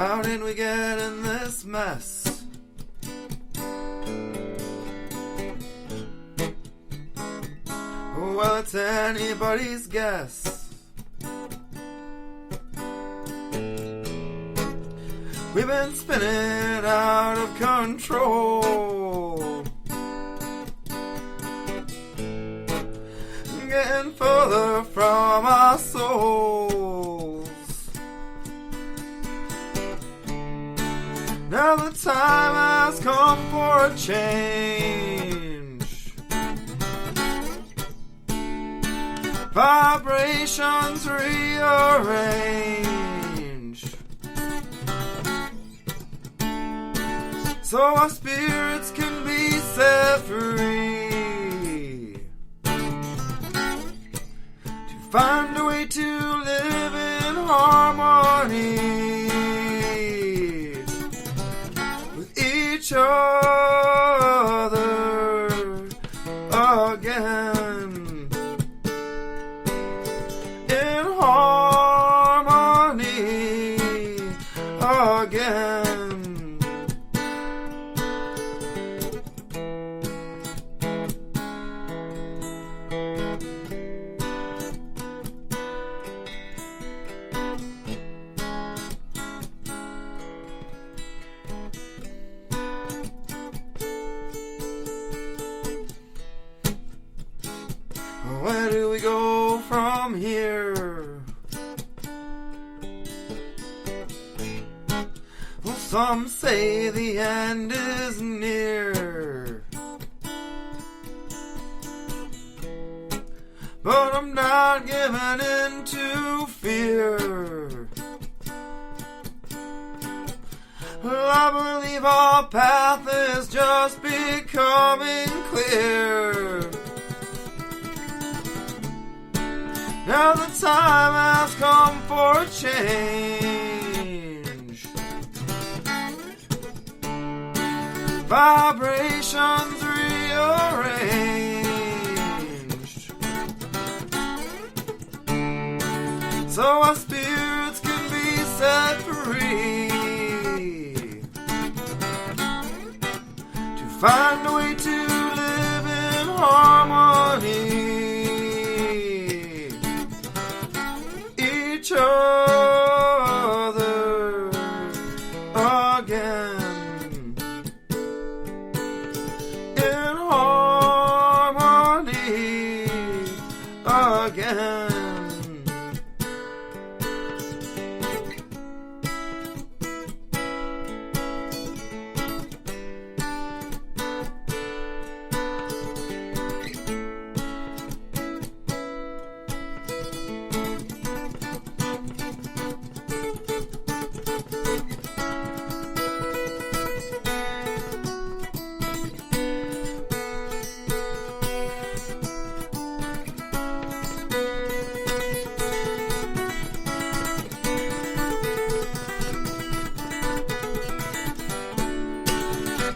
How did we get in this mess? Well, it's anybody's guess. We've been spinning out of control, getting further from our souls. Now the time has come for a change. Vibrations rearrange, so our spirits can be set free, to find a way to live in harmony with each other again, in harmony again. Where do we go from here? Well, some say the end is near, but I'm not giving in to fear. Well, I believe our path is just becoming clear. Now the time has come for a change. Vibrations rearranged, so our spirits can be set free, to find a way to live in harmony. Each other again, in harmony again.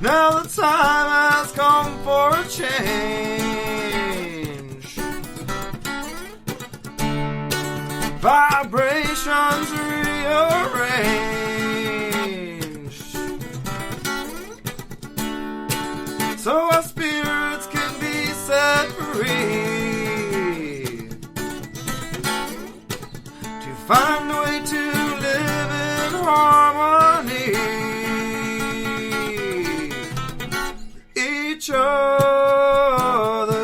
Now the time has come for a change. Vibrations rearranged, so our spirits can be set free, to find a way to live in harmony. Each other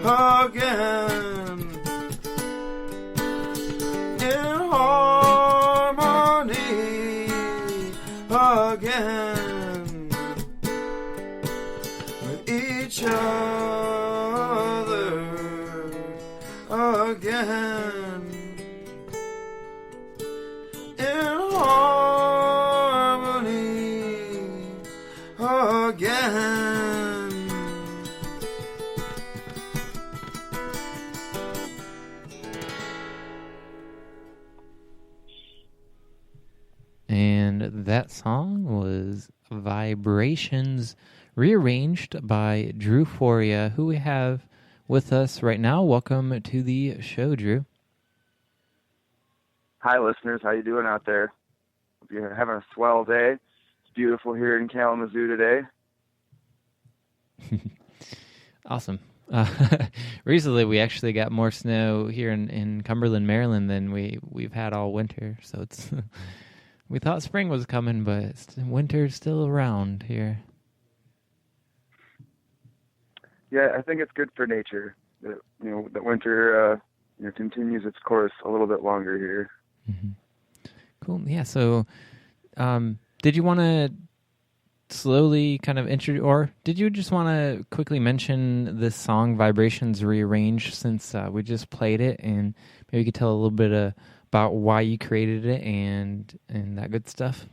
again, in harmony again, with each other again, in harmony again. And that song was Vibrations, rearranged by Drew Phoria, who we have with us right now. Welcome to the show, Drew. Hi, listeners. How you doing out there? You're having a swell day. It's beautiful here in Kalamazoo today. Awesome. Recently, we actually got more snow here in Cumberland, Maryland, than we've had all winter. So it's we thought spring was coming, but winter's still around here. Yeah, I think it's good for nature that that winter continues its course a little bit longer here. Mm-hmm. Cool. Yeah. So, did you want to slowly kind of or did you just want to quickly mention this song Vibrations Rearranged, since we just played it, and maybe you could tell a little bit about why you created it and that good stuff?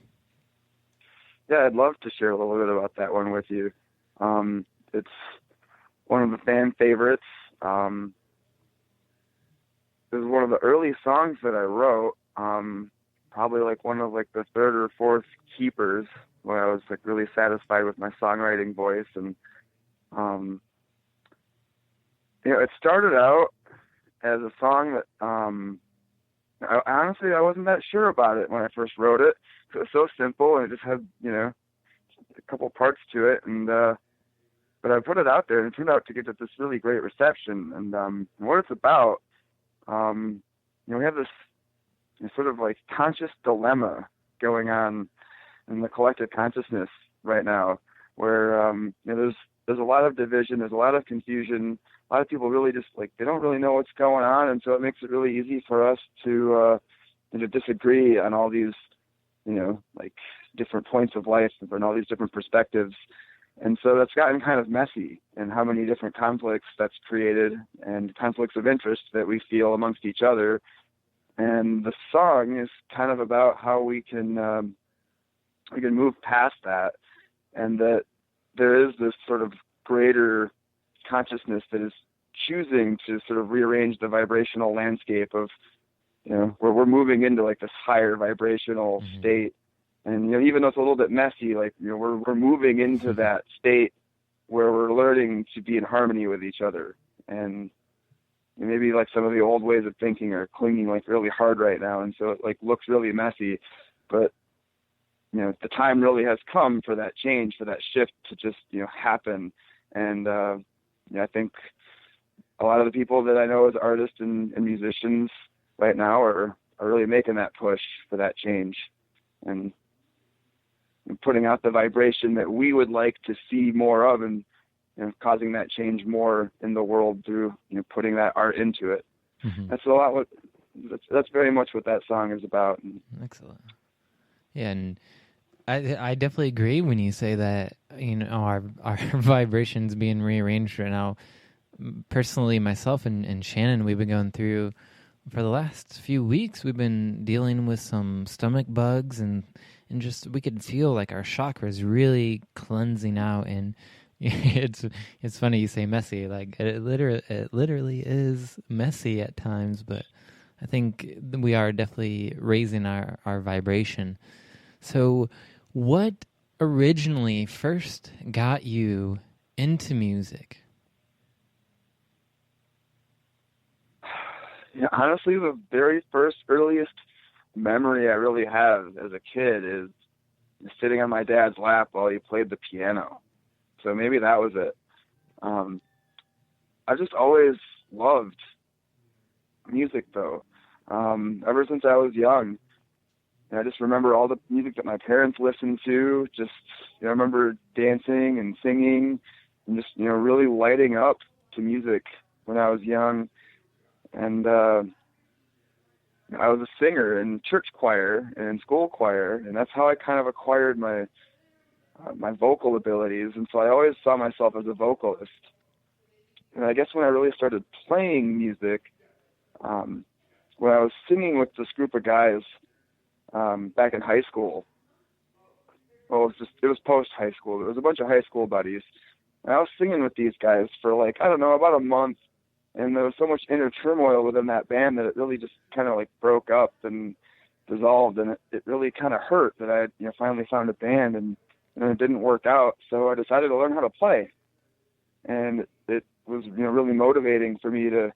Yeah, I'd love to share a little bit about that one with you. It's one of the fan favorites. It was one of the early songs that I wrote, probably like one of like the third or fourth keepers, when I was like really satisfied with my songwriting voice. And it started out as a song that honestly I wasn't that sure about it when I first wrote it. It was so simple, and it just had a couple parts to it, and but I put it out there, and it turned out to get this really great reception. And what it's about, we have this sort of like conscious dilemma going on in the collective consciousness right now, where there's a lot of division, there's a lot of confusion, a lot of people really just they don't really know what's going on, and so it makes it really easy for us to disagree on all these different points of life and all these different perspectives. And so that's gotten kind of messy, and how many different conflicts that's created, and conflicts of interest that we feel amongst each other. And the song is kind of about how we can move past that, and that there is this sort of greater consciousness that is choosing to sort of rearrange the vibrational landscape of, where we're moving into like this higher vibrational Mm-hmm. state. And even though it's a little bit messy, we're moving into that state where we're learning to be in harmony with each other. And maybe like some of the old ways of thinking are clinging really hard right now, and so it looks really messy. But the time really has come for that change, for that shift to just happen. And I think a lot of the people that I know as artists and musicians right now are really making that push for that change, and putting out the vibration that we would like to see more of, and causing that change more in the world through putting that art into it. Mm-hmm. That's very much what that song is about. Excellent. Yeah, and I definitely agree when you say that our vibrations being rearranged right now. Personally, myself and Shannon, we've been going through, for the last few weeks, we've been dealing with some stomach bugs, and just we could feel like our chakras really cleansing out. And it's funny you say messy, like it literally is messy at times, but I think we are definitely raising our vibration. So what originally first got you into music? Yeah, honestly, the very earliest memory I really have as a kid is sitting on my dad's lap while he played the piano. So maybe that was it. I've just always loved music, though. Ever since I was young, and I just remember all the music that my parents listened to. I remember dancing and singing, and just really lighting up to music when I was young. And I was a singer in church choir and in school choir, and that's how I kind of acquired my vocal abilities. And so I always saw myself as a vocalist. And I guess when I really started playing music, when I was singing with this group of guys back in high school, well, it was post-high school. There was a bunch of high school buddies. And I was singing with these guys for about a month. And there was so much inner turmoil within that band that it really just kind of broke up and dissolved. And it really kind of hurt that I had, finally found a band, and it didn't work out. So I decided to learn how to play. And it was, really motivating for me to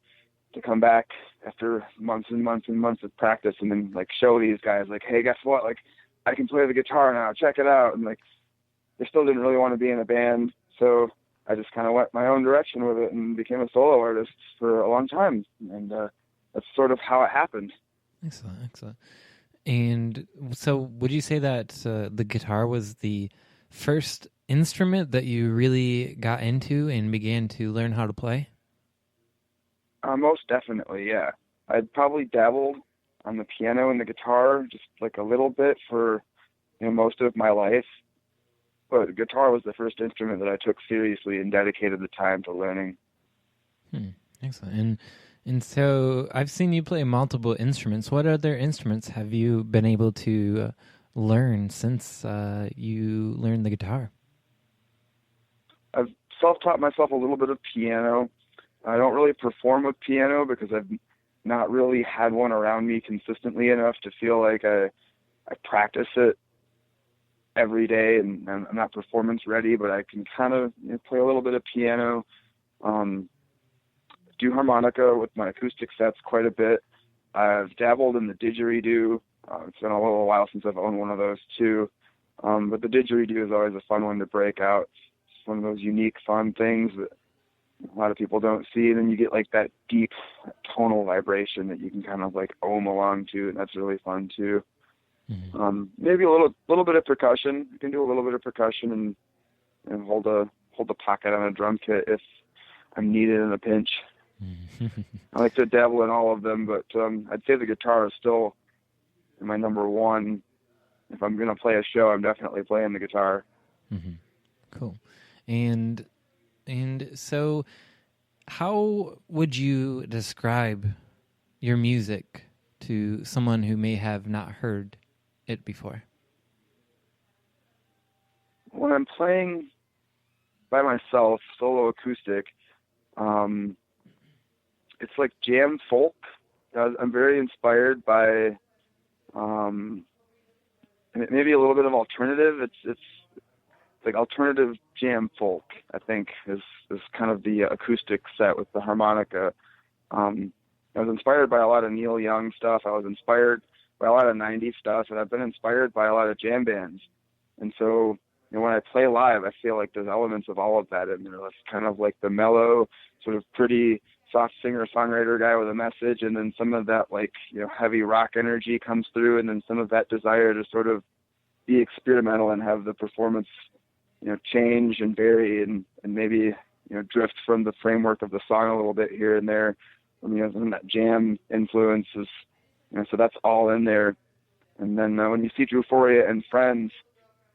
come back after months and months and months of practice, and then show these guys hey, guess what? I can play the guitar now, check it out. And like, they still didn't really want to be in a band. So I just kind of went my own direction with it and became a solo artist for a long time. And that's sort of how it happened. Excellent, excellent. And so would you say that the guitar was the first instrument that you really got into and began to learn how to play? Most definitely, yeah. I'd probably dabbled on the piano and the guitar just like a little bit for most of my life. But guitar was the first instrument that I took seriously and dedicated the time to learning. Excellent. And so I've seen you play multiple instruments. What other instruments have you been able to learn since you learned the guitar? I've self-taught myself a little bit of piano. I don't really perform with piano because I've not really had one around me consistently enough to feel like I practice it every day, and I'm not performance ready, but I can kind of play a little bit of piano, do harmonica with my acoustic sets quite a bit. I've dabbled in the didgeridoo. It's been a little while since I've owned one of those too, but the didgeridoo is always a fun one to break out. It's one of those unique, fun things that a lot of people don't see, and then you get like that deep tonal vibration that you can kind of like ohm along to, and that's really fun too. Mm-hmm. Maybe a little bit of percussion. You can do a little bit of percussion and hold the pocket on a drum kit if I'm needed in a pinch. Mm-hmm. I like to dabble in all of them, but I'd say the guitar is still my number one. If I'm going to play a show, I'm definitely playing the guitar. Mm-hmm. Cool. And so how would you describe your music to someone who may have not heard it before? When I'm playing by myself, solo acoustic, it's like jam folk. I'm very inspired by maybe a little bit of alternative. It's like alternative jam folk, I think, is kind of the acoustic set with the harmonica. I was inspired by a lot of Neil Young stuff. I was inspired by a lot of 90s stuff, and I've been inspired by a lot of jam bands. And so when I play live, I feel like there's elements of all of that in there. That's kind of like the mellow, sort of pretty soft singer-songwriter guy with a message, and then some of that like heavy rock energy comes through, and then some of that desire to sort of be experimental and have the performance change and vary and maybe drift from the framework of the song a little bit here and there. Some that jam influences, so that's all in there. And then when you see Phoria and Friends,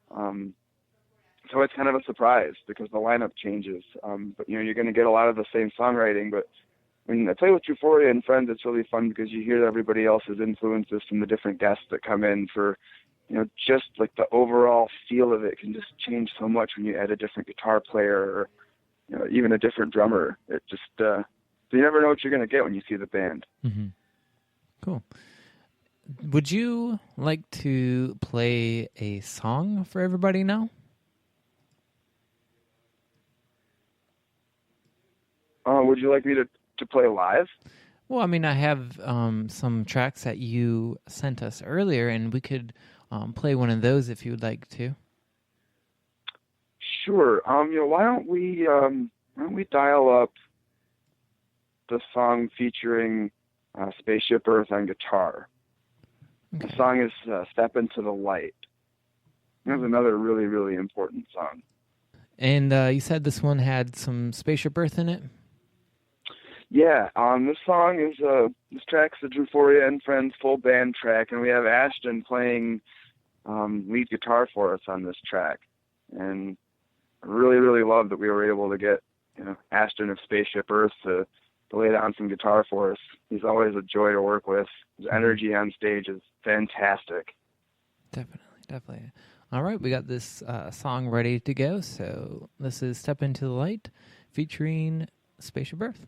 so it's kind of a surprise because the lineup changes. But you're going to get a lot of the same songwriting. But when I play with Phoria and Friends, it's really fun because you hear everybody else's influences from the different guests that come in for, just like the overall feel of it can just change so much when you add a different guitar player or, even a different drummer. It just, so you never know what you're going to get when you see the band. Mm-hmm. Cool. Would you like to play a song for everybody now? Would you like me to play live? Well, I mean, I have some tracks that you sent us earlier, and we could play one of those if you would like to. Sure. Why don't we dial up the song featuring Spaceship Earth on guitar? Okay. The song is "Step Into the Light." That's another really, really important song. And you said this one had some Spaceship Earth in it? Yeah, this song is this track's the Phoria and Friends full band track, and we have Ashton playing lead guitar for us on this track. And I really, really love that we were able to get Ashton of Spaceship Earth to lay down some guitar for us. He's always a joy to work with. His energy on stage is fantastic. Definitely. All right, we got this song ready to go. So this is Step Into the Light featuring Spaceship Earth.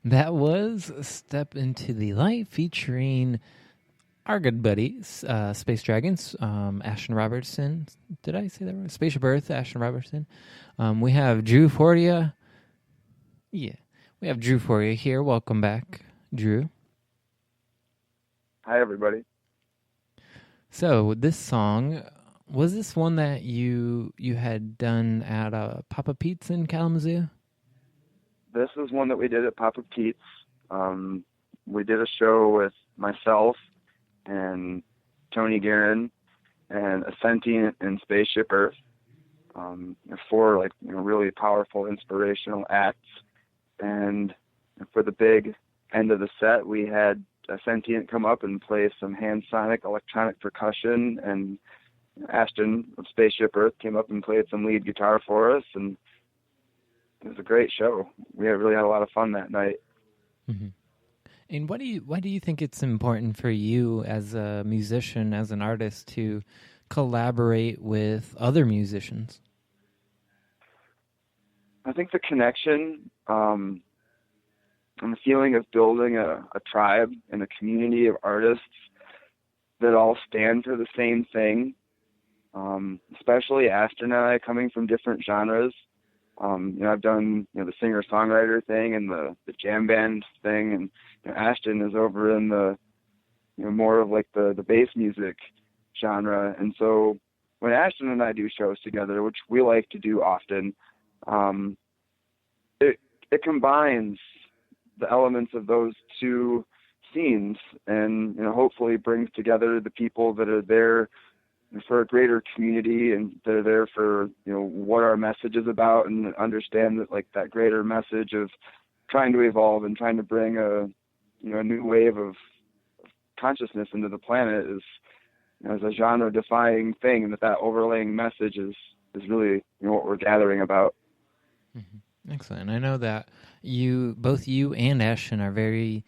That was Step Into the Light featuring our good buddies, Space Dragons, Ashton Robertson. Did I say that right? Spaceship Earth, Ashton Robertson. We have Drew Phoria. Yeah, we have Drew Phoria here. Welcome back, Drew. Hi, everybody. So this song, was this one that you had done at Papa Pete's in Kalamazoo? This is one that we did at Papa Pete's. We did a show with myself and Tony Guerin and A Sentient and Spaceship Earth. Four really powerful, inspirational acts. And for the big end of the set, we had A Sentient come up and play some hand sonic electronic percussion, and Ashton of Spaceship Earth came up and played some lead guitar for us, and it was a great show. We really had a lot of fun that night. Mm-hmm. And why do you think it's important for you as a musician, as an artist, to collaborate with other musicians? I think the connection and the feeling of building a tribe and a community of artists that all stand for the same thing, especially Ashton and I coming from different genres. I've done the singer-songwriter thing and the jam band thing, and Ashton is over in the more of like the bass music genre. And so when Ashton and I do shows together, which we like to do often, it combines the elements of those two scenes, and hopefully brings together the people that are there for a greater community, and they're there for what our message is about, and understand that that greater message of trying to evolve and trying to bring a new wave of consciousness into the planet is a genre defying thing, and that overlaying message is really what we're gathering about. Mm-hmm. Excellent. I know that both you and Ashton are very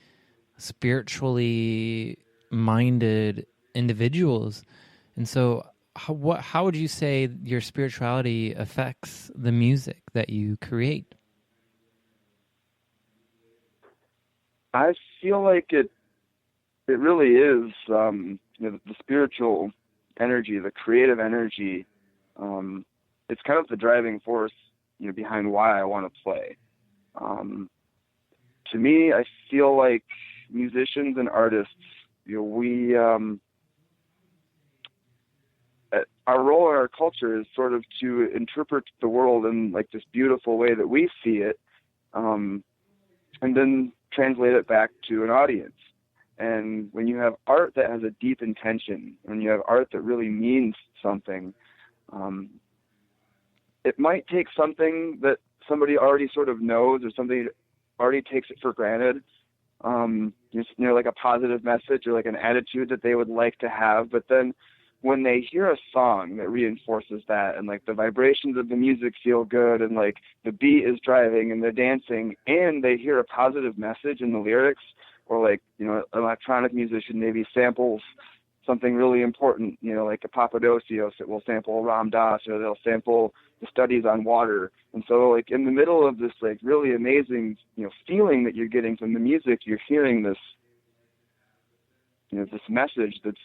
spiritually minded individuals. And so how would you say your spirituality affects the music that you create? I feel like it really is the spiritual energy, the creative energy. It's kind of the driving force behind why I want to play. To me, I feel like musicians and artists, we our role in our culture is sort of to interpret the world in this beautiful way that we see it, and then translate it back to an audience. And when you have art that has a deep intention, when you have art that really means something, it might take something that somebody already sort of knows, or somebody already takes it for granted, like a positive message or like an attitude that they would like to have. But then when they hear a song that reinforces that, and the vibrations of the music feel good, and the beat is driving and they're dancing, and they hear a positive message in the lyrics, or an electronic musician maybe samples something really important, like a Papadosios that will sample Ram Dass, or they'll sample the studies on water. And so in the middle of this really amazing feeling that you're getting from the music, you're hearing this this message that's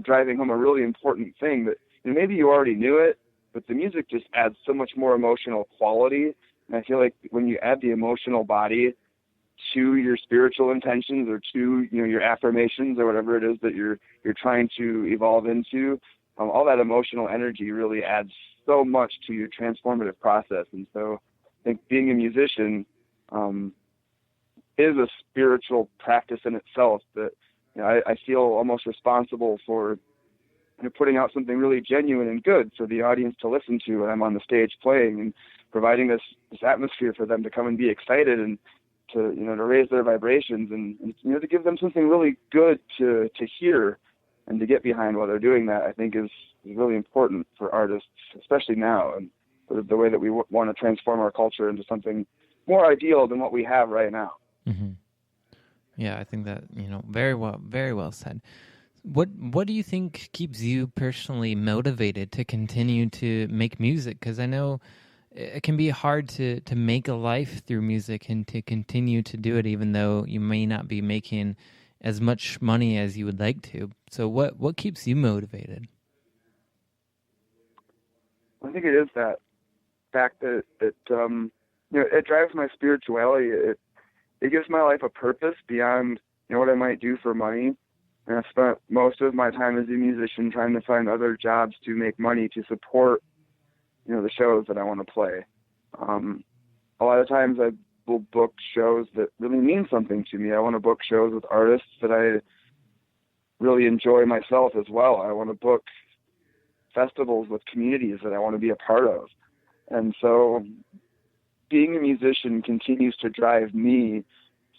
driving home a really important thing that maybe you already knew it, but the music just adds so much more emotional quality. And I feel like when you add the emotional body to your spiritual intentions, or to your affirmations, or whatever it is that you're trying to evolve into, all that emotional energy really adds so much to your transformative process. And so I think being a musician is a spiritual practice in itself, that I feel almost responsible for putting out something really genuine and good for the audience to listen to when I'm on the stage playing, and providing this atmosphere for them to come and be excited, and to raise their vibrations, and to give them something really good to hear and to get behind while they're doing that. I think is really important for artists, especially now, and sort of the way that we want to transform our culture into something more ideal than what we have right now. Mm-hmm. Yeah, I think that very well said. What do you think keeps you personally motivated to continue to make music? Because I know it can be hard to make a life through music and to continue to do it, even though you may not be making as much money as you would like to. So what keeps you motivated? I think it is that fact that it drives my spirituality. It gives my life a purpose beyond what I might do for money. And I've spent most of my time as a musician trying to find other jobs to make money to support the shows that I want to play. A lot of times I will book shows that really mean something to me. I want to book shows with artists that I really enjoy myself as well. I want to book festivals with communities that I want to be a part of. And so being a musician continues to drive me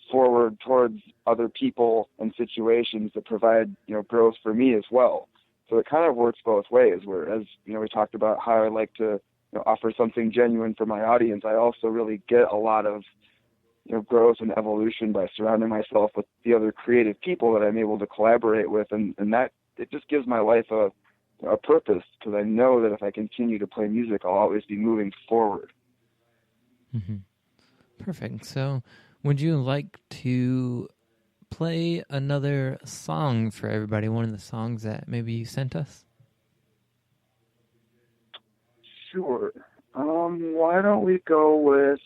forward towards other people and situations that provide, growth for me as well. So it kind of works both ways, whereas, we talked about how I like to offer something genuine for my audience. I also really get a lot of, growth and evolution by surrounding myself with the other creative people that I'm able to collaborate with. And that, it just gives my life a purpose, because I know that if I continue to play music, I'll always be moving forward. Mm-hmm. Perfect. So would you like to play another song for everybody, one of the songs that maybe you sent us? Sure. Why don't we go with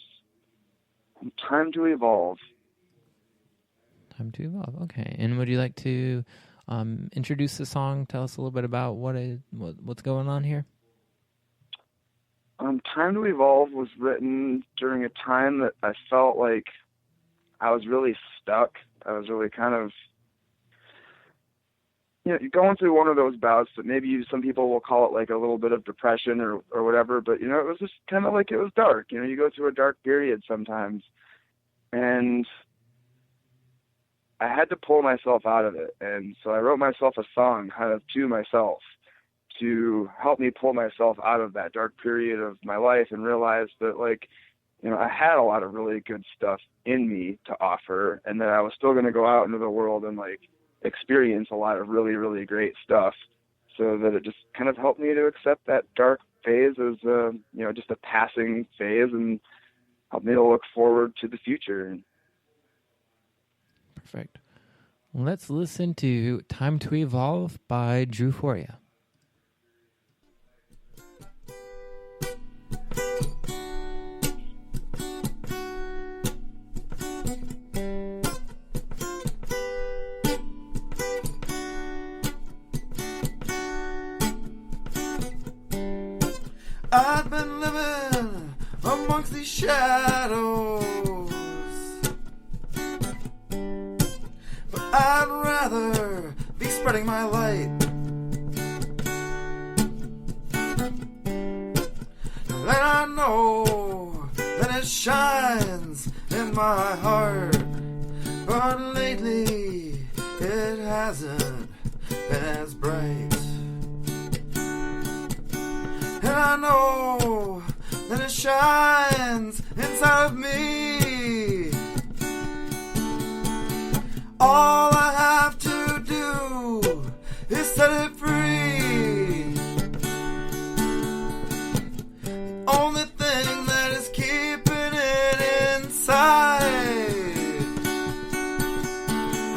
Time to Evolve? Time to Evolve. Okay. And would you like to introduce the song? Tell us a little bit about what's going on here. Time to Evolve was written during a time that I felt like I was really stuck. I was really kind of, going through one of those bouts that maybe some people will call it like a little bit of depression or whatever, but, it was just kind of like it was dark. You go through a dark period sometimes. And I had to pull myself out of it. And so I wrote myself a song kind of to myself to help me pull myself out of that dark period of my life and realize that, I had a lot of really good stuff in me to offer, and that I was still going to go out into the world and experience a lot of really, really great stuff, so that it just kind of helped me to accept that dark phase as, just a passing phase, and helped me to look forward to the future. Perfect. Well, let's listen to Time to Evolve by Phoria. I've been living amongst these shadows, but I'd rather be spreading my light. And I know that it shines in my heart, but lately it hasn't been as bright. And I know that it shines inside of me. All I have to do is set it free. The only thing that is keeping it inside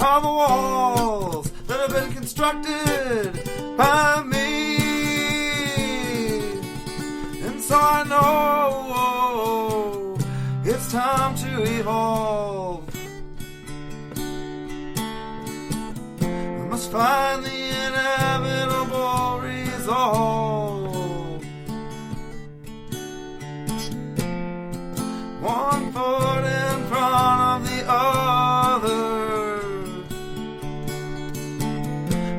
are the walls that have been constructed by me. So I know it's time to evolve. I must find the inevitable resolve. One foot in front of the other.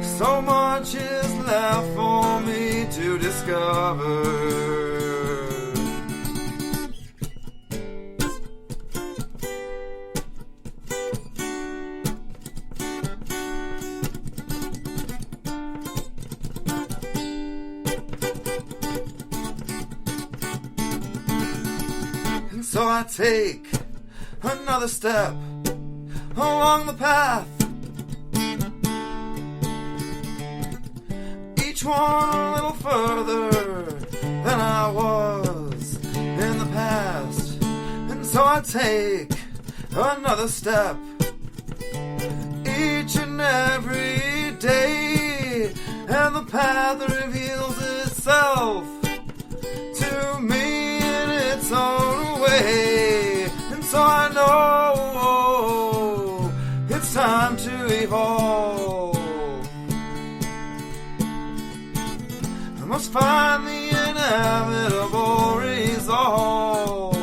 So much is left for me to discover. So I take another step along the path, each one a little further than I was in So I take another step each and every day, and the path reveals itself to me in its own way. And so I know it's time to evolve. I must find the inevitable resolve.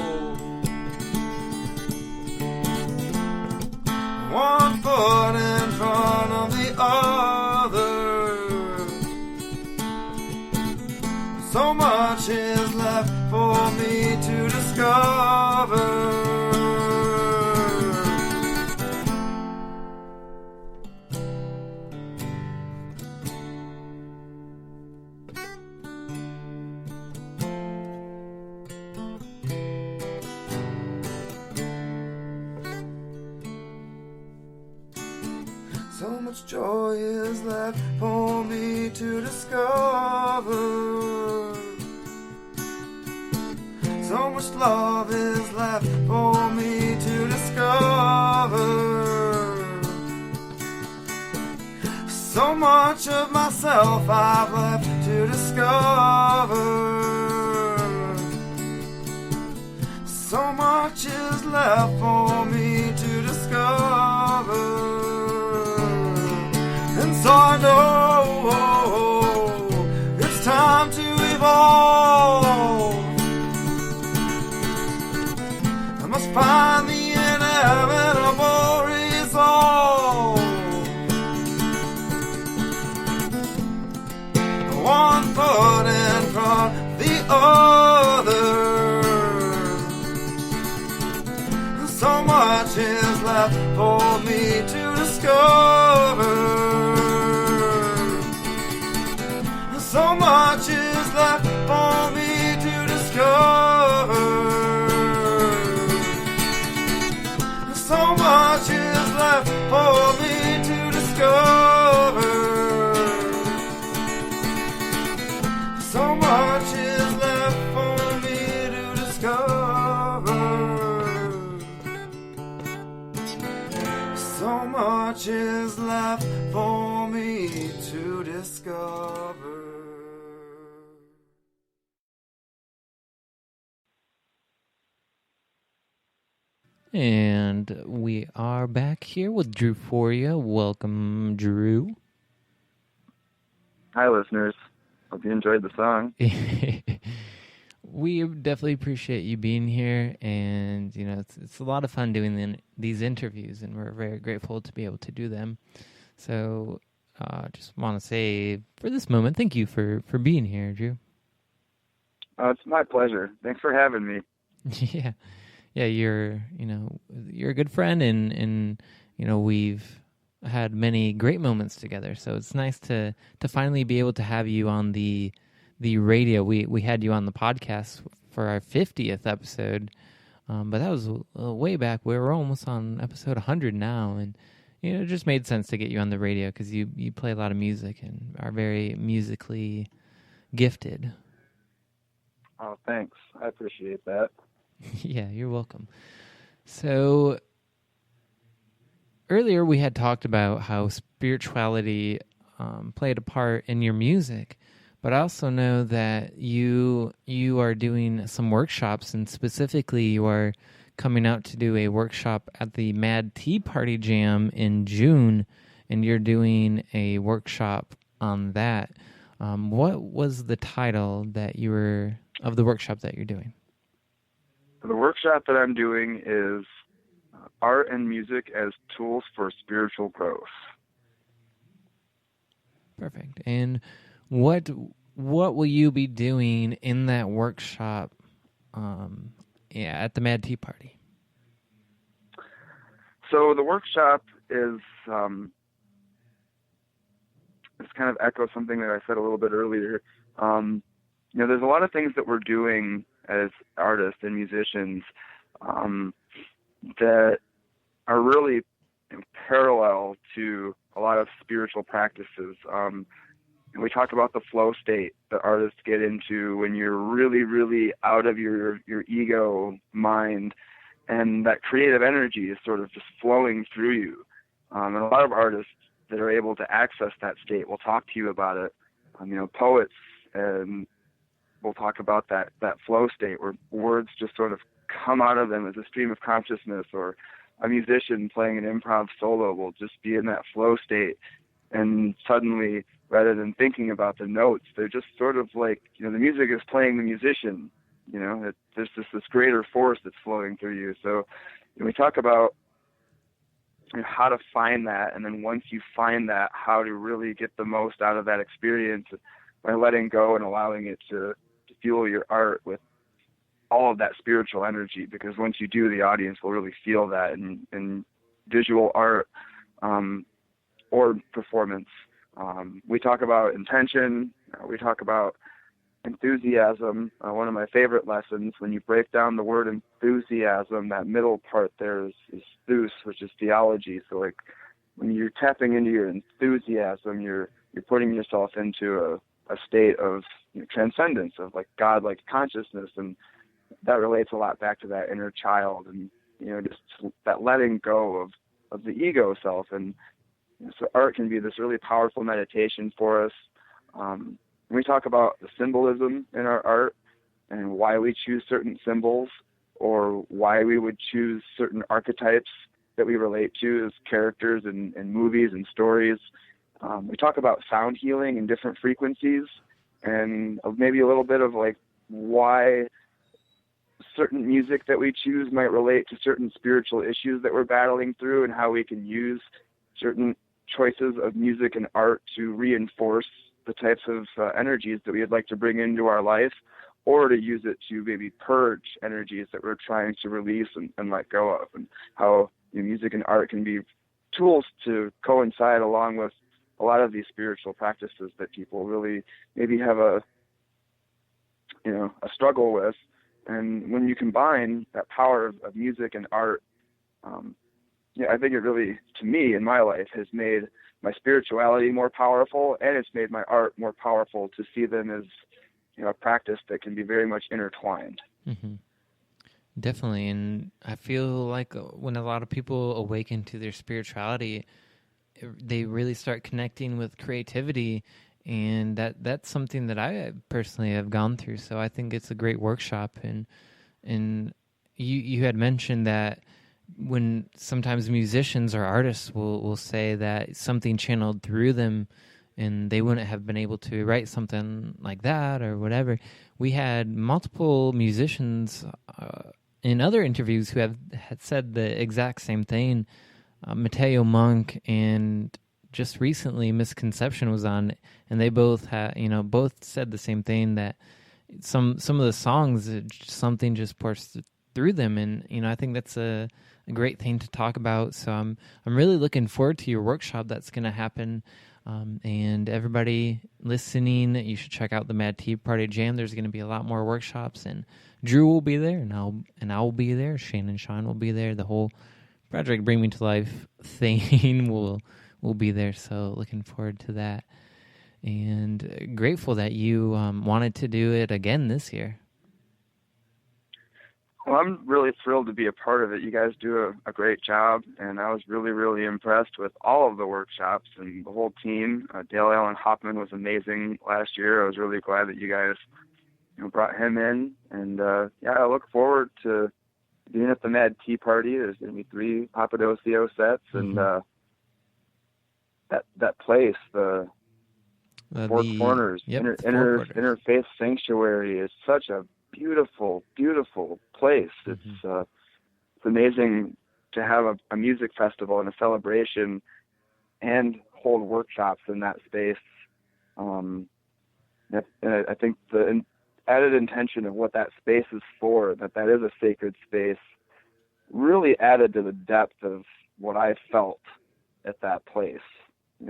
One foot in front of the other. So much is left for me to discover. So much joy is left for me to discover. So much love is left for me to discover. So much of myself I've left to discover. So much is left for me to discover. And so I know it's time to evolve. I must find the inevitable resolve. One foot in front of the other. So much is left for me to discover. So much is left for me to discover. So much is left for me to discover. So much is left for me to discover. So much is left for me to discover. And we are back here with Drew Phoria. Welcome, Drew. Hi, listeners. Hope you enjoyed the song. We definitely appreciate you being here, and you know it's a lot of fun doing these interviews, and we're very grateful to be able to do them. So, just want to say for this moment, thank you for being here, Drew. It's my pleasure. Thanks for having me. Yeah, you're a good friend, and we've had many great moments together. So it's nice to finally be able to have you on the radio. We had you on the podcast for our 50th episode, but that was way back. We're almost on episode 100 now, and it just made sense to get you on the radio because you play a lot of music and are very musically gifted. Oh, thanks. I appreciate that. Yeah, you're welcome. So earlier we had talked about how spirituality played a part in your music, but I also know that you are doing some workshops, and specifically you are coming out to do a workshop at the Mad Tea Party Jam in June, and you're doing a workshop on that. What was the title of the workshop that you're doing? The workshop that I'm doing is Art and Music as Tools for Spiritual Growth. Perfect. And what will you be doing in that workshop at the Mad Tea Party? So the workshop is it's kind of echoes something that I said a little bit earlier. There's a lot of things that we're doing as artists and musicians that are really parallel to a lot of spiritual practices. And we talk about the flow state that artists get into when you're really, really out of your ego mind and that creative energy is sort of just flowing through you. And a lot of artists that are able to access that state will talk to you about it. Poets and we'll talk about that flow state where words just sort of come out of them as a stream of consciousness, or a musician playing an improv solo will just be in that flow state, and suddenly, rather than thinking about the notes, they're just sort of like, the music is playing the musician. There's just this greater force that's flowing through you. So we talk about how to find that, and then once you find that, how to really get the most out of that experience by letting go and allowing it to fuel your art with all of that spiritual energy, because once you do, the audience will really feel that in visual art or performance. We talk about intention. We talk about enthusiasm. One of my favorite lessons, when you break down the word enthusiasm, that middle part there is thus, which is theology. So like when you're tapping into your enthusiasm, you're putting yourself into a state of transcendence, of like God-like consciousness, and that relates a lot back to that inner child, and just that letting go of the ego self. And so art can be this really powerful meditation for us. We talk about the symbolism in our art and why we choose certain symbols, or why we would choose certain archetypes that we relate to as characters in movies and stories. We talk about sound healing in different frequencies, and maybe a little bit of like why certain music that we choose might relate to certain spiritual issues that we're battling through, and how we can use certain choices of music and art to reinforce the types of energies that we would like to bring into our life, or to use it to maybe purge energies that we're trying to release and let go of, and how music and art can be tools to coincide along with a lot of these spiritual practices that people really maybe have a struggle with. And when you combine that power of music and art, I think it really, to me, in my life, has made my spirituality more powerful, and it's made my art more powerful, to see them as a practice that can be very much intertwined. Mm-hmm. Definitely. And I feel like when a lot of people awaken to their spirituality, they really start connecting with creativity, and that's something that I personally have gone through. So I think it's a great workshop. And you had mentioned that when sometimes musicians or artists will say that something channeled through them and they wouldn't have been able to write something like that or whatever. We had multiple musicians in other interviews who had said the exact same thing. Mateo Monk and just recently Misconception was on, and they both had, both said the same thing, that some of the songs, something just pours through them. And, I think that's a great thing to talk about. So I'm really looking forward to your workshop that's going to happen. And everybody listening, you should check out the Mad Tea Party Jam. There's going to be a lot more workshops, and Drew will be there, and I'll be there. Shane and Sean will be there. The whole Project Bring Me to Life thing will be there. So looking forward to that, and grateful that you wanted to do it again this year. Well, I'm really thrilled to be a part of it. You guys do a great job, and I was really, really impressed with all of the workshops and the whole team. Dale Allen Hoffman was amazing last year. I was really glad that you guys brought him in, and I look forward to being at the Mad Tea Party. There's going to be 3 Papadosio sets, and that place, the Four Corners, Interfaith Sanctuary, is such a beautiful, beautiful place. It's amazing to have a music festival and a celebration and hold workshops in that space. And I think the added intention of what that space is for, that is a sacred space, really added to the depth of what I felt at that place.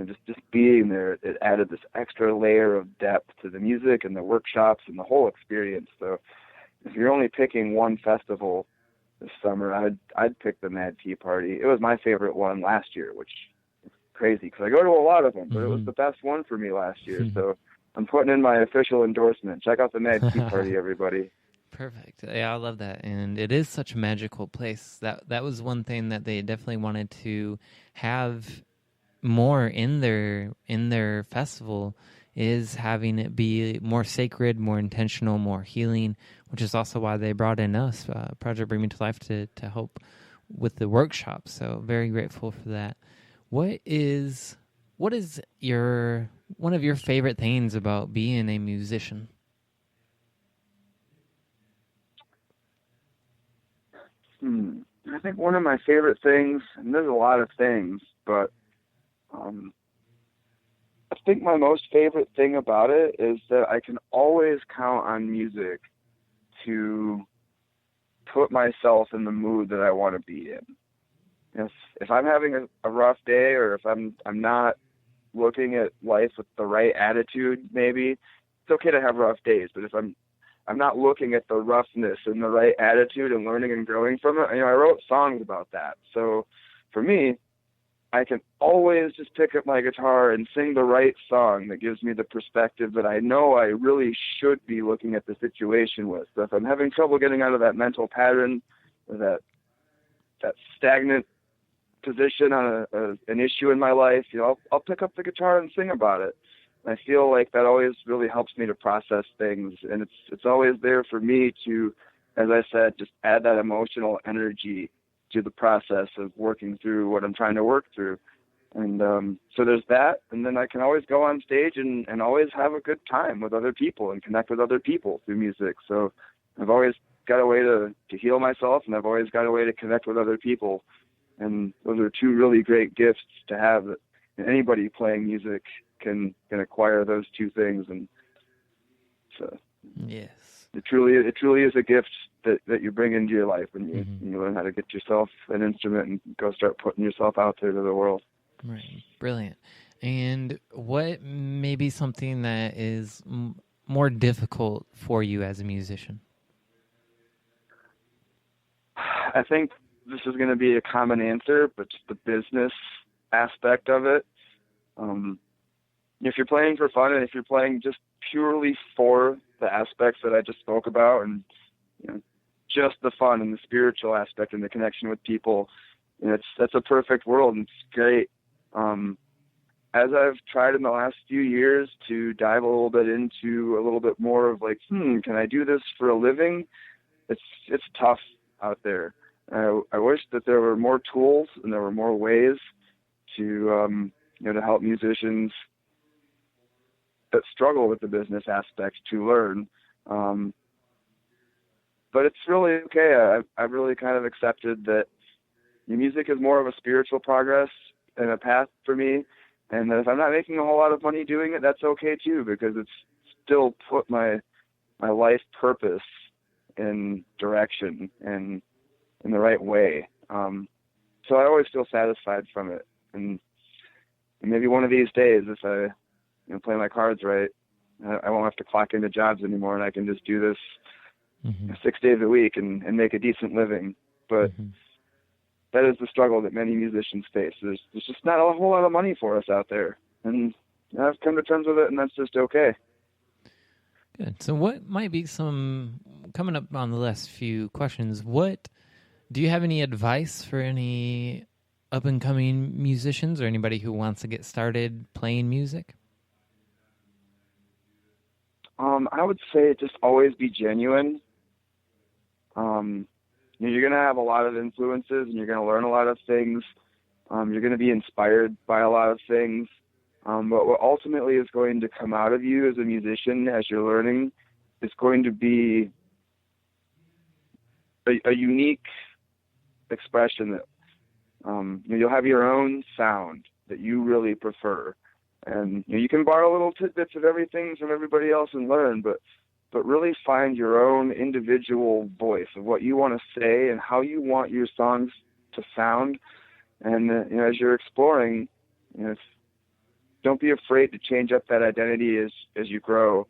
Just being there, it added this extra layer of depth to the music and the workshops and the whole experience. So if you're only picking one festival this summer, I'd pick the Mad Tea Party. It was my favorite one last year, which is crazy because I go to a lot of them, but it was the best one for me last year. So I'm putting in my official endorsement. Check out the Mad Tea Party, everybody. Perfect. Yeah, I love that, and it is such a magical place. That was one thing that they definitely wanted to have more in their festival, is having it be more sacred, more intentional, more healing, which is also why they brought in us, Project Bring Me to Life, to help with the workshop. So very grateful for that. What is your one of your favorite things about being a musician? I think one of my favorite things, and there's a lot of things, but I think my most favorite thing about it is that I can always count on music to put myself in the mood that I want to be in. If I'm having a rough day, or if I'm not looking at life with the right attitude, maybe it's okay to have rough days, but if I'm not looking at the roughness and the right attitude and learning and growing from it, I wrote songs about that. So for me, I can always just pick up my guitar and sing the right song that gives me the perspective that I know I really should be looking at the situation with. So if I'm having trouble getting out of that mental pattern, or that stagnant position on an issue in my life, I'll pick up the guitar and sing about it. And I feel like that always really helps me to process things, and it's always there for me to, as I said, just add that emotional energy to the process of working through what I'm trying to work through. And so there's that, and then I can always go on stage and always have a good time with other people and connect with other people through music. So I've always got a way to heal myself, and I've always got a way to connect with other people. And those are two really great gifts to have, that anybody playing music can acquire those two things. And so Yes. it truly is a gift that you bring into your life when you learn how to get yourself an instrument and go start putting yourself out there to the world. Right. Brilliant. And what may be something that is more difficult for you as a musician? I think this is going to be a common answer, but just the business aspect of it. If you're playing for fun, and if you're playing just purely for the aspects that I just spoke about, and just the fun and the spiritual aspect and the connection with people, that's a perfect world, and it's great. As I've tried in the last few years to dive a little bit into a little bit more of like, can I do this for a living? It's tough out there. I wish that there were more tools and there were more ways to to help musicians that struggle with the business aspect to learn. But it's really okay. I've really kind of accepted that music is more of a spiritual progress and a path for me, and that if I'm not making a whole lot of money doing it, that's okay too, because it's still put my life purpose in direction and in the right way. So I always feel satisfied from it. And maybe one of these days, if I play my cards right, I won't have to clock into jobs anymore, and I can just do this 6 days a week and make a decent living. But that is the struggle that many musicians face. There's just not a whole lot of money for us out there. And I've come to terms with it, and that's just okay. Good. So what might be some, coming up on the last few questions, do you have any advice for any up-and-coming musicians or anybody who wants to get started playing music? I would say just always be genuine. You're going to have a lot of influences, and you're going to learn a lot of things. You're going to be inspired by a lot of things. But what ultimately is going to come out of you as a musician, as you're learning, is going to be a unique expression that you'll have your own sound that you really prefer. And you can borrow little tidbits of everything from everybody else and learn, but really find your own individual voice of what you want to say and how you want your songs to sound. And as you're exploring, don't be afraid to change up that identity as you grow.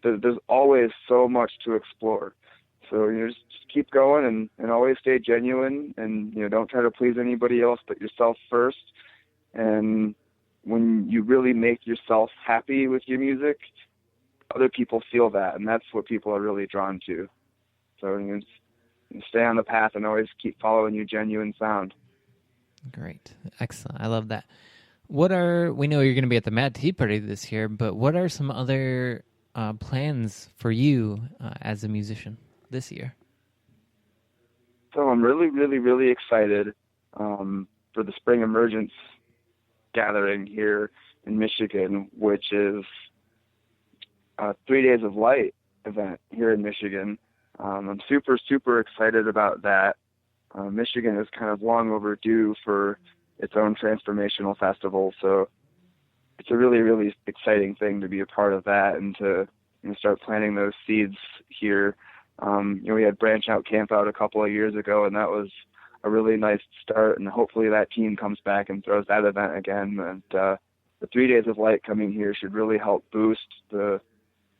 There's always so much to explore. So just keep going and always stay genuine, and don't try to please anybody else but yourself first. And when you really make yourself happy with your music, other people feel that, and that's what people are really drawn to. So you stay on the path and always keep following your genuine sound. Great. Excellent. I love that. We know you're going to be at the Mad Tea Party this year, but what are some other plans for you as a musician this year? So I'm really, really, really excited for the Spring Emergence gathering here in Michigan, which is a 3 Days of Light event here in Michigan. I'm super, super excited about that. Michigan is kind of long overdue for its own transformational festival, so it's a really, really exciting thing to be a part of that and to start planting those seeds here. We had Branch Out Camp Out a couple of years ago, and that was a really nice start, and hopefully that team comes back and throws that event again. And the 3 Days of Light coming here should really help boost the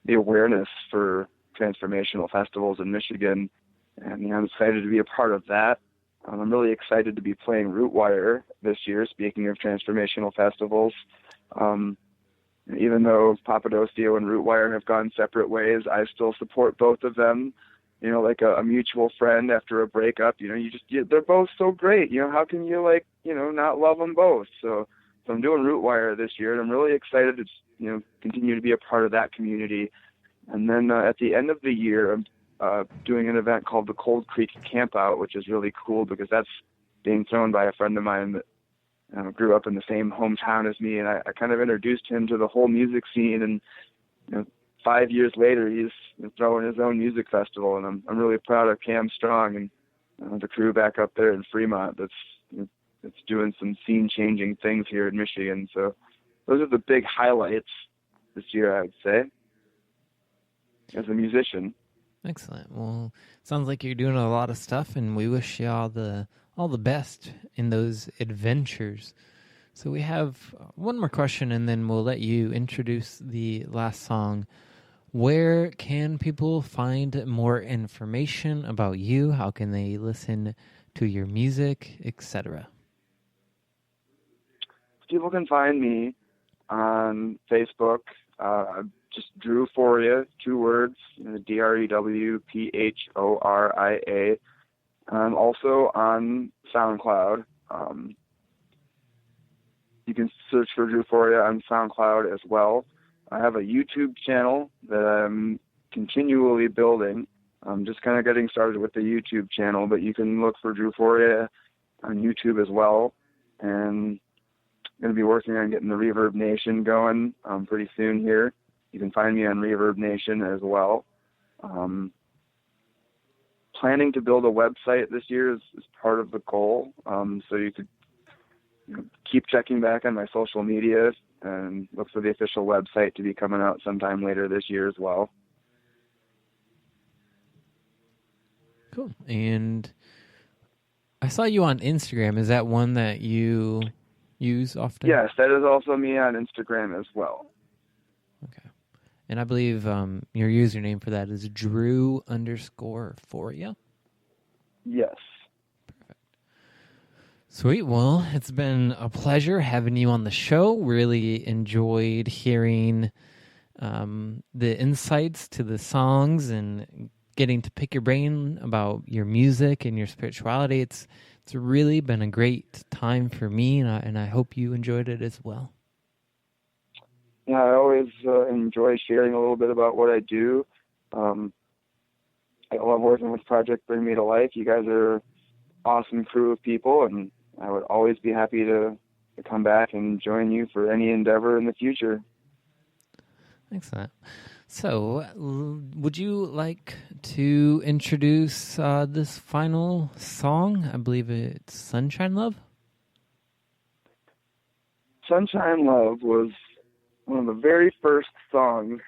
awareness for transformational festivals in Michigan, and I'm excited to be a part of that. I'm really excited to be playing Rootwire this year, speaking of transformational festivals. Even though Papadosio and Rootwire have gone separate ways, I still support both of them. Like a mutual friend after a breakup, they're both so great. How can you not love them both? So I'm doing Rootwire this year, and I'm really excited to, continue to be a part of that community. And then at the end of the year, I'm doing an event called the Cold Creek Campout, which is really cool because that's being thrown by a friend of mine that grew up in the same hometown as me, and I kind of introduced him to the whole music scene. And 5 years later, he's throwing his own music festival, and I'm really proud of Cam Strong and the crew back up there in Fremont that's doing some scene-changing things here in Michigan. So those are the big highlights this year, I would say, as a musician. Excellent. Well, sounds like you're doing a lot of stuff, and we wish you all the best in those adventures. So we have one more question, and then we'll let you introduce the last song. Where can people find more information about you? How can they listen to your music, etc.? People can find me on Facebook. Just Drew Phoria, 2 words, DREWPHORIA. I'm also on SoundCloud. You can search for Drew Phoria on SoundCloud as well. I have a YouTube channel that I'm continually building. I'm just kind of getting started with the YouTube channel, but you can look for Drew Phoria on YouTube as well. And I'm going to be working on getting the Reverb Nation going pretty soon here. You can find me on Reverb Nation as well. Planning to build a website this year is part of the goal. So you could keep checking back on my social media and look for the official website to be coming out sometime later this year as well. Cool. And I saw you on Instagram. Is that one that you use often? Yes, that is also me on Instagram as well. Okay. And I believe your username for that is Drew_Phoria. Yes. Perfect. Sweet. Well, it's been a pleasure having you on the show. Really enjoyed hearing the insights to the songs and getting to pick your brain about your music and your spirituality. It's really been a great time for me, and I hope you enjoyed it as well. Yeah, I always enjoy sharing a little bit about what I do. I love working with Project Bring Me to Life. You guys are an awesome crew of people, and I would always be happy to come back and join you for any endeavor in the future. Excellent. So, would you like to introduce this final song? I believe it's Sunshine Love? Sunshine Love was one of the very first songs.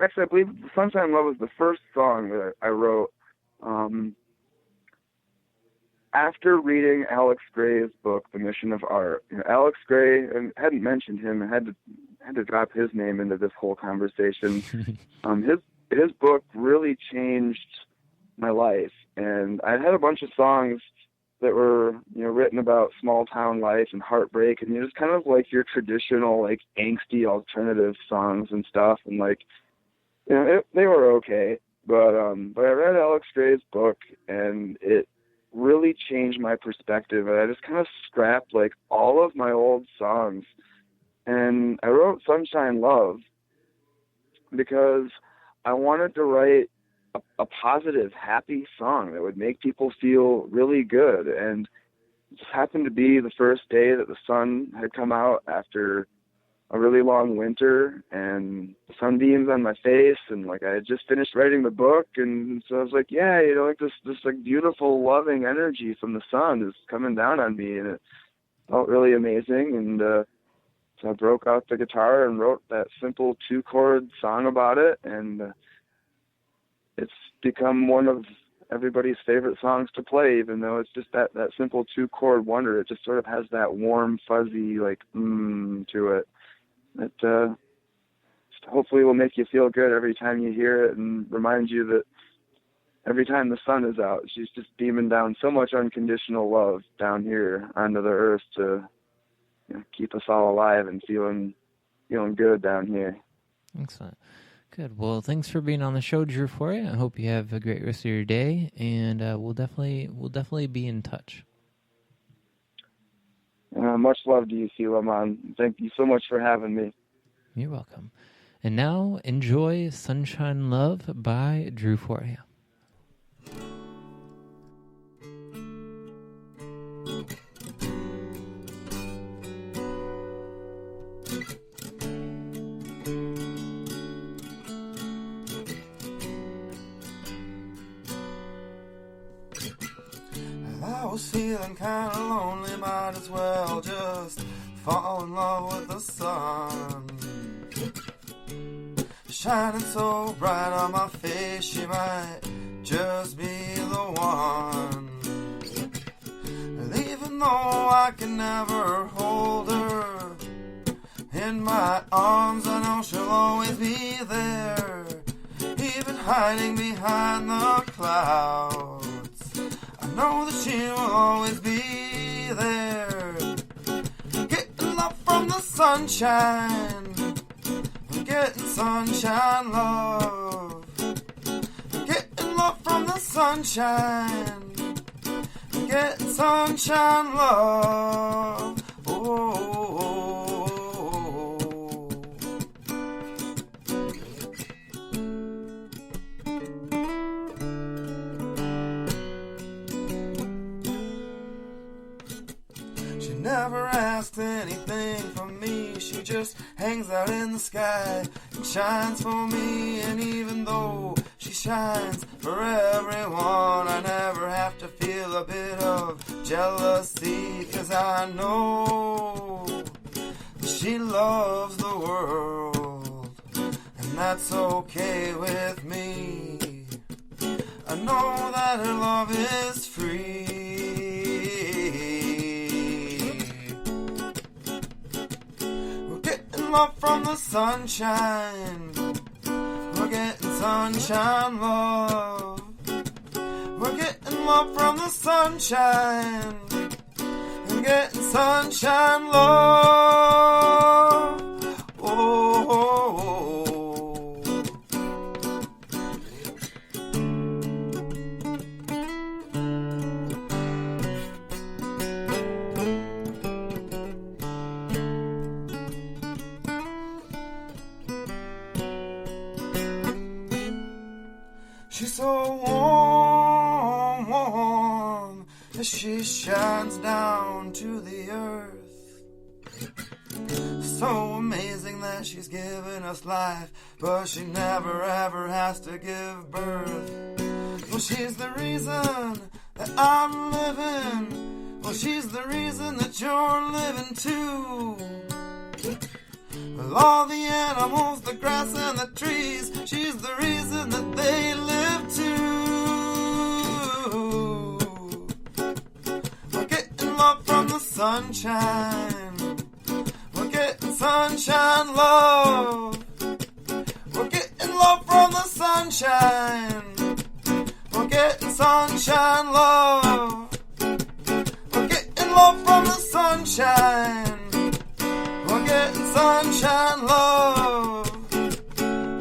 Actually, I believe Sunshine Love was the first song that I wrote after reading Alex Gray's book, The Mission of Art. Alex Gray, and I hadn't mentioned him, and had to drop his name into this whole conversation. His book really changed my life, and I had a bunch of songs that were written about small town life and heartbreak, and just kind of like your traditional angsty alternative songs and stuff. And they were okay. But I read Alex Gray's book, and it really changed my perspective. And I just kind of scrapped like all of my old songs, and I wrote Sunshine Love because I wanted to write a positive, happy song that would make people feel really good. And it just happened to be the first day that the sun had come out after a really long winter, and the sunbeams on my face, and like I had just finished writing the book, and so I was like, yeah, like this like beautiful, loving energy from the sun is coming down on me, and it felt really amazing. And so I broke out the guitar and wrote that simple 2-chord song about it, and it's become one of everybody's favorite songs to play, even though it's just that simple 2-chord wonder. It just sort of has that warm, fuzzy, like, to it. That hopefully will make you feel good every time you hear it, and remind you that every time the sun is out, she's just beaming down so much unconditional love down here onto the earth to keep us all alive and feeling good down here. Excellent. Good. Well, thanks for being on the show, Drew Phoria. I hope you have a great rest of your day, and we'll definitely be in touch. Much love to you, Lamont. Thank you so much for having me. You're welcome. And now, enjoy Sunshine Love by Drew Phoria. I was feeling kinda lonely, might as well just fall in love with the sun. Shining so bright on my face, she might just be the one. And even though I can never hold her in my arms, I know she'll always be there, even hiding behind the clouds. I know that she will always be there, getting love from the sunshine, getting sunshine love, getting love from the sunshine, getting sunshine love. Oh. Never asks anything from me, she just hangs out in the sky and shines for me. And even though she shines for everyone, I never have to feel a bit of jealousy, 'cause I know she loves the world, and that's okay with me. I know that her love is free. Love from the sunshine, we're getting sunshine love, we're getting love from the sunshine, we're getting sunshine love. Oh, oh, oh. She's so warm, warm, as she shines down to the earth. So amazing that she's given us life, but she never ever has to give birth. Well, she's the reason that I'm living. Well, she's the reason that you're living too. Well, all the animals, the grass and the trees, she's the reason that they live too. We're getting love from the sunshine, we're getting sunshine love, we're getting love from the sunshine, we're getting sunshine love, we're getting love from the sunshine, we're getting sunshine love,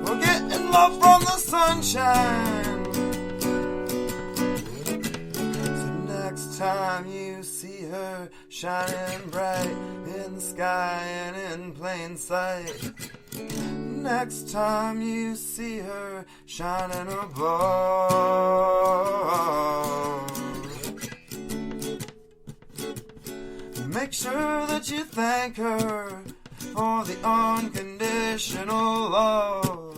we're getting love from sunshine. So next time you see her shining bright in the sky and in plain sight, next time you see her shining above, make sure that you thank her for the unconditional love.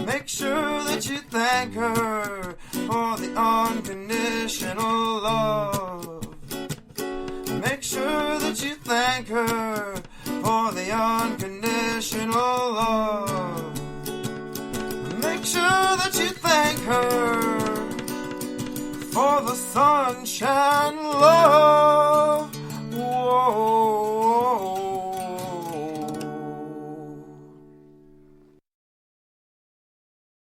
Make sure that you thank her for the unconditional love. Make sure that you thank her for the unconditional love. Make sure that you thank her for the sunshine love. Whoa.